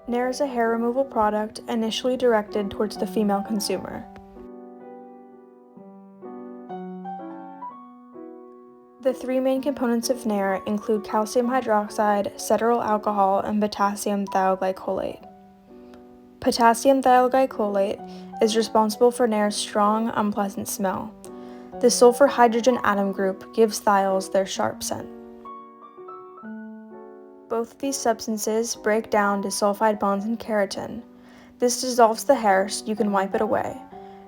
Nair is a hair removal product initially directed towards the female consumer. The three main components of Nair include calcium hydroxide, cetearyl alcohol, and potassium thioglycolate. Potassium thioglycolate is responsible for Nair's strong, unpleasant smell. The sulfur hydrogen atom group gives thiols their sharp scent. Both of these substances break down to sulfide bonds in keratin. This dissolves the hair so you can wipe it away.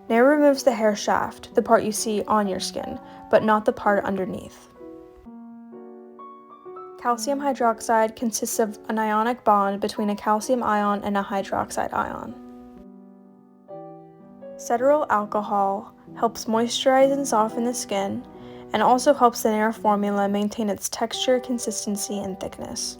Nair removes the hair shaft, the part you see on your skin, but not the part underneath. Calcium hydroxide consists of an ionic bond between a calcium ion and a hydroxide ion. Cetearyl alcohol helps moisturize and soften the skin, and also helps the Nair formula maintain its texture, consistency, and thickness.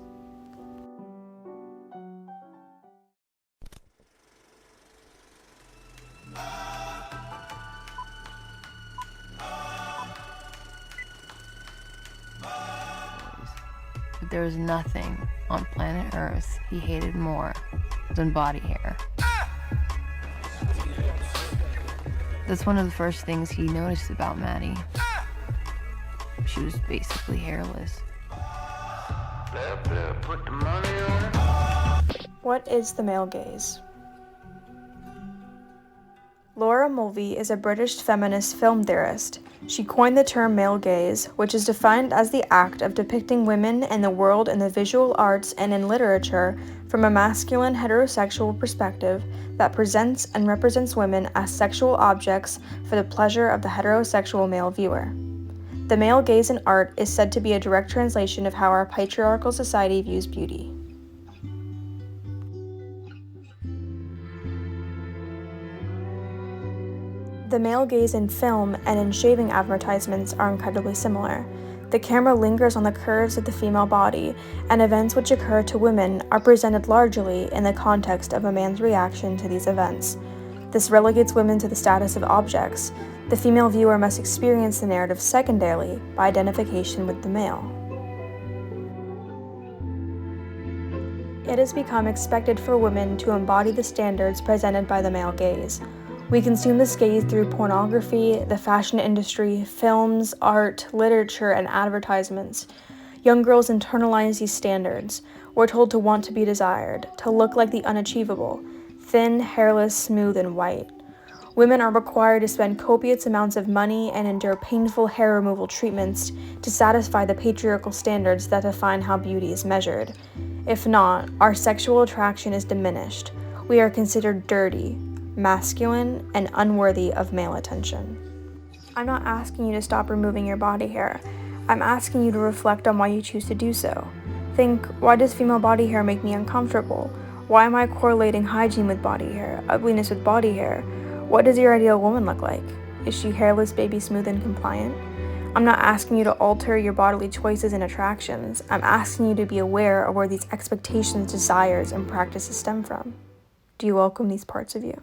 But there was nothing on planet Earth he hated more than body hair. That's one of the first things he noticed about Maddie. She was basically hairless. What is the male gaze? Laura Mulvey is a British feminist film theorist. She coined the term male gaze, which is defined as the act of depicting women and the world in the visual arts and in literature from a masculine heterosexual perspective that presents and represents women as sexual objects for the pleasure of the heterosexual male viewer. The male gaze in art is said to be a direct translation of how our patriarchal society views beauty. The male gaze in film and in shaving advertisements are incredibly similar. The camera lingers on the curves of the female body, and events which occur to women are presented largely in the context of a man's reaction to these events. This relegates women to the status of objects. The female viewer must experience the narrative secondarily by identification with the male. It has become expected for women to embody the standards presented by the male gaze. We consume this gaze through pornography, the fashion industry, films, art, literature, and advertisements. Young girls internalize these standards. We're told to want to be desired, to look like the unachievable, thin, hairless, smooth, and white. Women are required to spend copious amounts of money and endure painful hair removal treatments to satisfy the patriarchal standards that define how beauty is measured. If not, our sexual attraction is diminished. We are considered dirty, masculine, and unworthy of male attention. I'm not asking you to stop removing your body hair. I'm asking you to reflect on why you choose to do so. Think, why does female body hair make me uncomfortable? Why am I correlating hygiene with body hair, ugliness with body hair? What does your ideal woman look like? Is she hairless, baby smooth, and compliant? I'm not asking you to alter your bodily choices and attractions. I'm asking you to be aware of where these expectations, desires, and practices stem from. Do you welcome these parts of you?